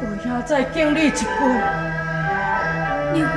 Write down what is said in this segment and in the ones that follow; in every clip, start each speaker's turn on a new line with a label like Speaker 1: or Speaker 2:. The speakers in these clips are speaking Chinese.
Speaker 1: 有影再敬你一杯。
Speaker 2: 刘英。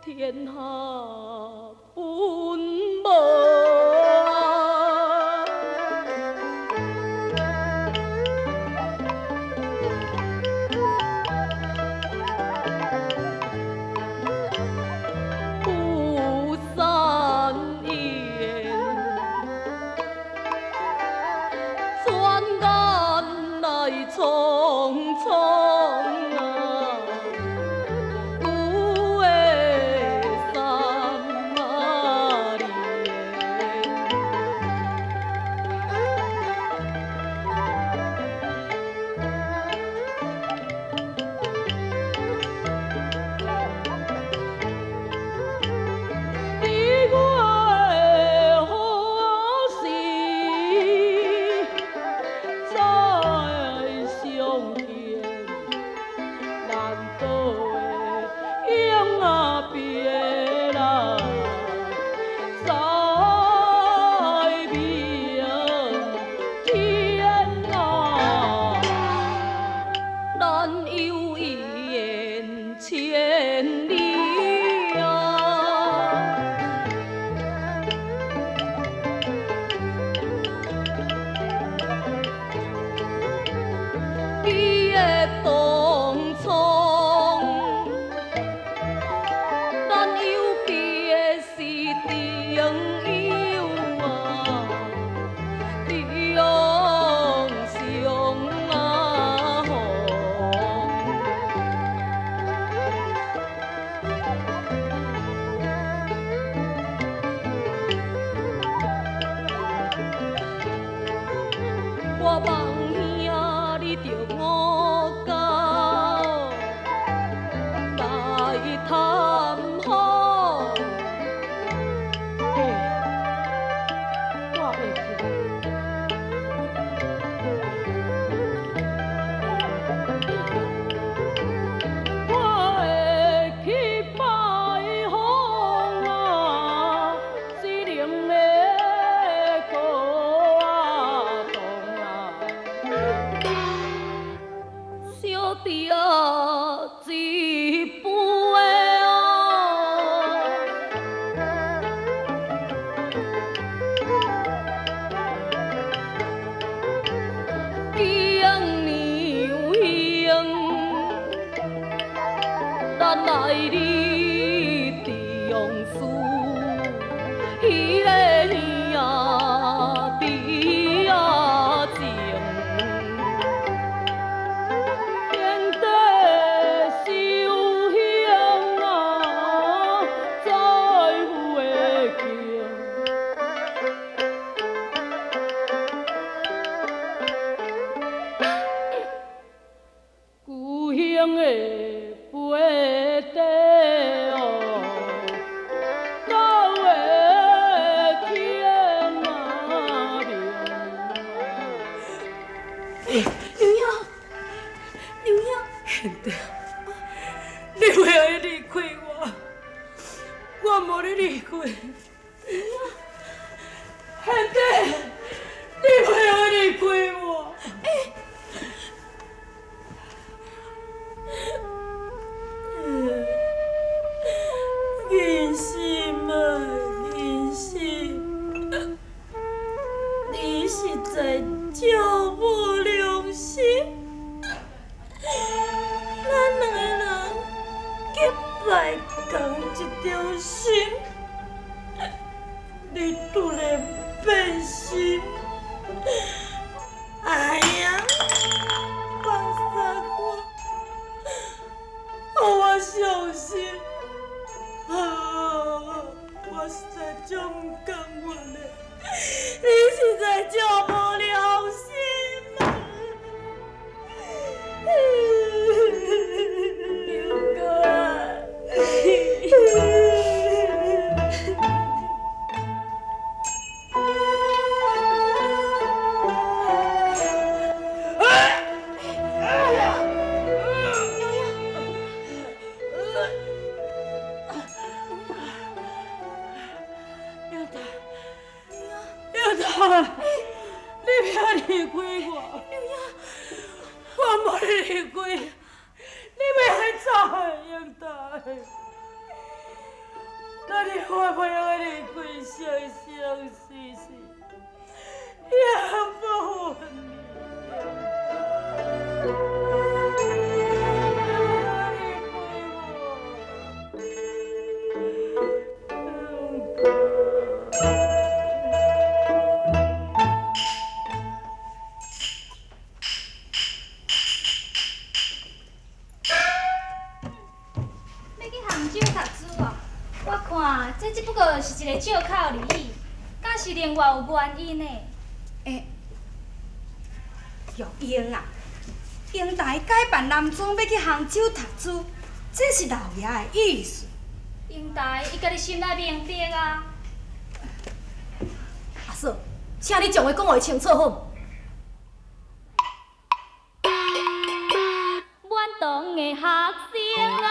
Speaker 2: 天下本无。不散宴，转眼来匆匆啊。有的三千里啊，你的东窗，咱有别是朋友啊，中上啊红。我望兄你着我到来探访，
Speaker 1: 我会去。我会去拜访啊，思念的高东啊，小弟啊，一杯啊。敬牛兄，咱来你的用事，迄个兄啊。
Speaker 3: 你突然变心，哎呀，放下我，让我伤心。我实在真不甘愿的，你实在真无良心啊！英你别离开我，我没离开，你要安怎英台？那你我不要离开，生生死死，也不分
Speaker 4: 这只不过是一个借口而已，敢是另外有原因的。
Speaker 5: 玉英啊，英台改扮男装要去杭州读书，这是老爷的意思。
Speaker 4: 英台伊家己心内明白啊。
Speaker 6: 阿嫂，请你将话讲话清楚好。
Speaker 4: 阮堂的学生啊。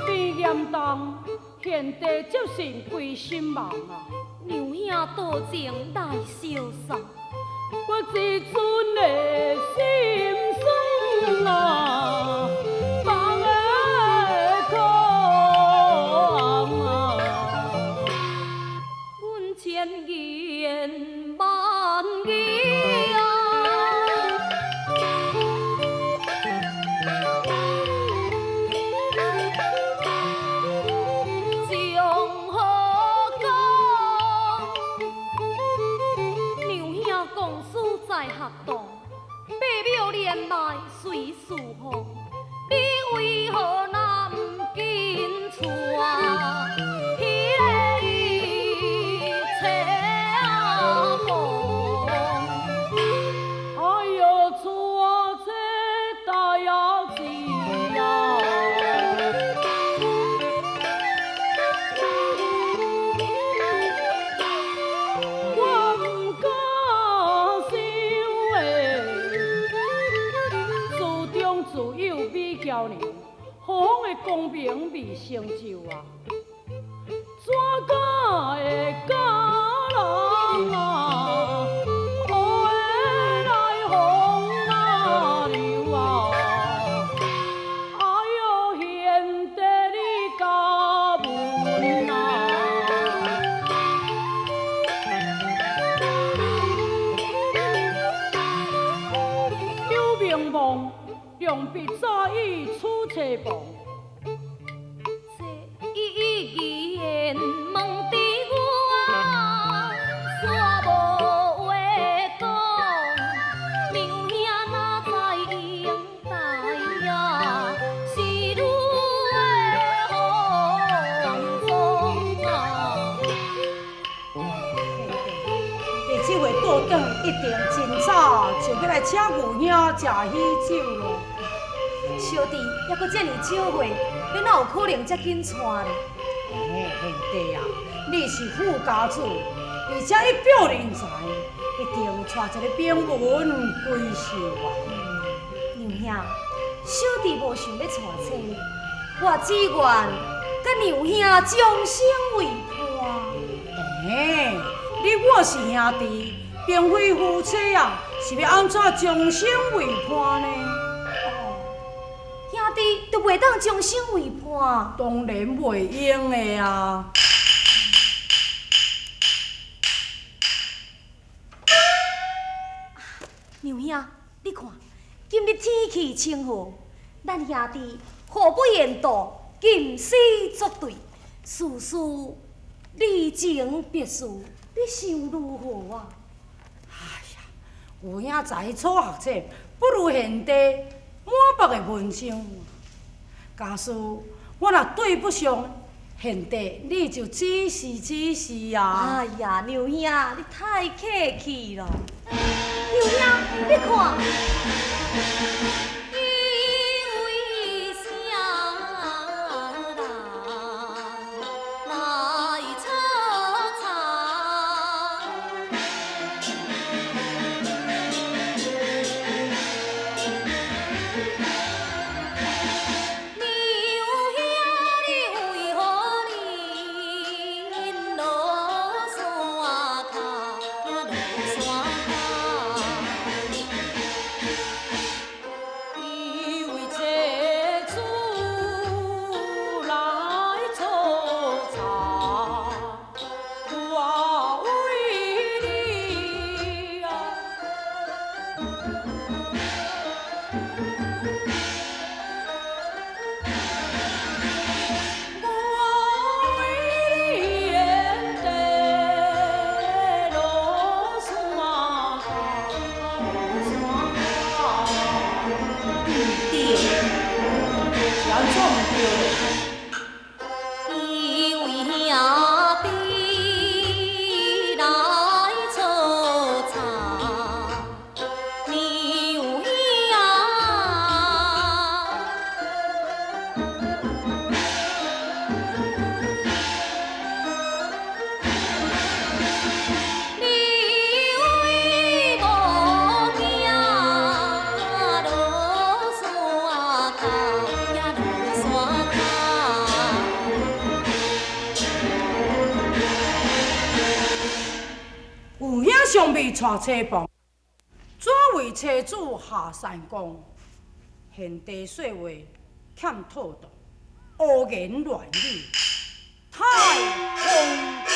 Speaker 1: 边严重，现地接信归心忙啊！
Speaker 2: 娘兄多情来相送，
Speaker 1: 我自尊的心酸啊，放的空啊！
Speaker 2: 阮千言万语啊，从何讲？娘兄公事在学堂，八庙连麦随事风，你为何那不紧娶？迄个伊车风，
Speaker 1: 哎呦，错这大要子呀！我不敢想的，自中自有比较呢，何方的公平未成就啊？怎敢会假人啊？何会来风啊流啊？哎呦，贤弟你教阮啊！有名望，良必早已出车房。
Speaker 2: 这一言问伫我啊，煞无话讲。娘兄哪知应待呀，是愈的放纵啊！
Speaker 3: 第7月倒转，一定真早就要来请牛兄食喜酒咯。
Speaker 6: 小弟还阁遮尔少岁，你哪有可能遮紧娶呢？
Speaker 3: 贤弟啊，你是富家子，而且伊表人才，一定带一个名门归寿啊。
Speaker 6: 娘兄，小弟无想要娶妻，我只愿甲娘兄终身为伴。
Speaker 3: 你我是兄弟，并非夫妻啊，是要安怎终身为伴呢？
Speaker 6: 兄弟都袂当终身为伴。
Speaker 3: 当然袂用的啊。
Speaker 6: 娘兄，你看，今日天气清和，咱兄弟互不言道，吟诗作对，事事离情别绪，你想如何啊？
Speaker 3: 有影才初学者，不如贤弟满腹的文章。假使我若对不上，贤弟你就指示指示啊。
Speaker 6: 哎呀，娘兄，你太客气了。娘兄，你看，
Speaker 2: 因为啥人来吵吵？娘兄，你为何忍落山骹，落山骹？
Speaker 3: 备带车房，怎为车主下山讲？现地说话欠妥当，胡言乱语，太荒唐。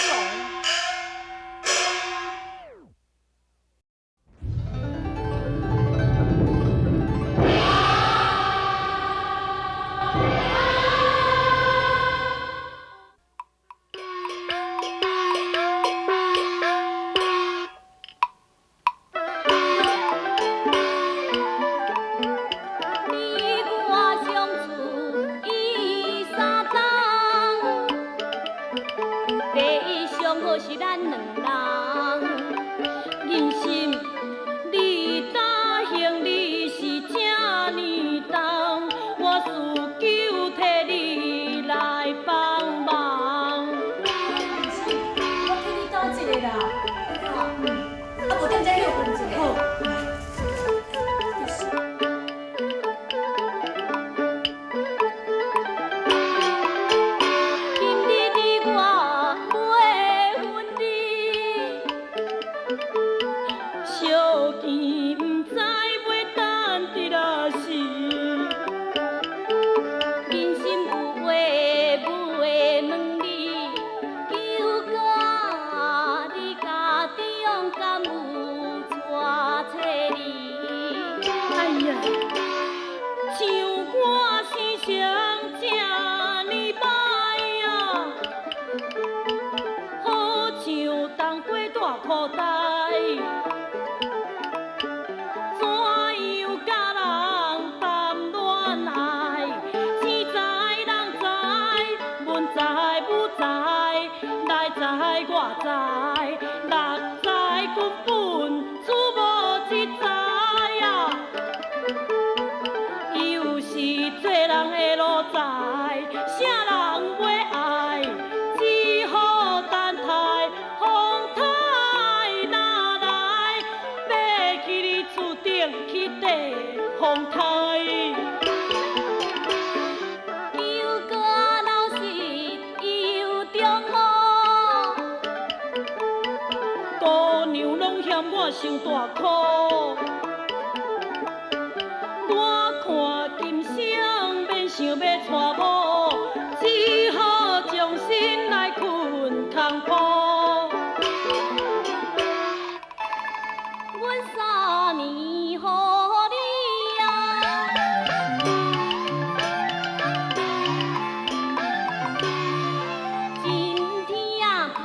Speaker 2: 是咱两人，人心你答应你是这呢重，我事求替你来帮忙。
Speaker 6: 我替你倒一个啦，啊，无点再6分钟。好。口袋，怎样甲人谈恋爱？天知人知，文知武知，内知外知，六知根本处无一知啊！又是做人的路在，啥人袂爱？只好等待风台。去地风台，又搁老实又忠厚，姑娘拢嫌我伤大苦。我看今生免想要娶某，只好将心来困空铺。阮3年。予你啊，真疼痛，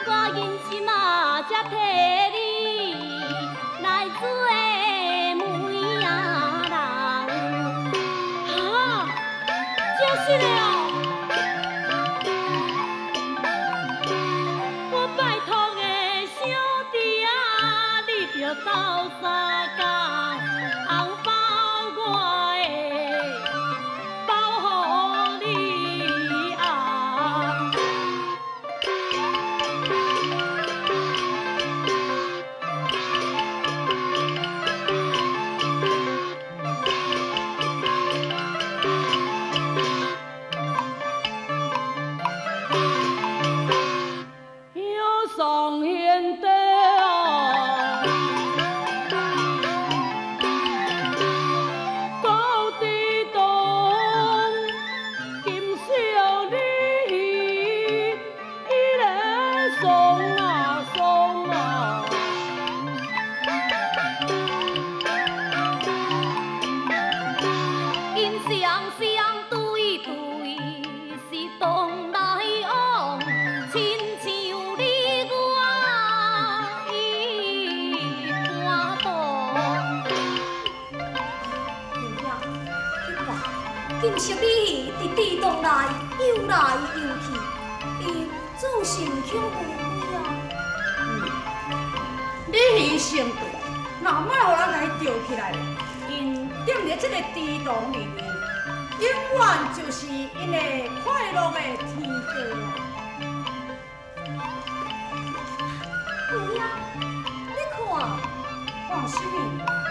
Speaker 6: 我人心啊才替你来做媒仔人。哈，真是的哦！我拜托的小弟啊！着斗相共，红包我会包予你啊！有上贤弟哦。今昔你伫地洞内游来游去，你自信恐惧啊！
Speaker 3: 你鱼生大，哪莫互人来钓起来咧？因踮伫这个地洞里面，永远就是因的快乐的天地啊！
Speaker 6: 有影，你看，
Speaker 3: 看什么？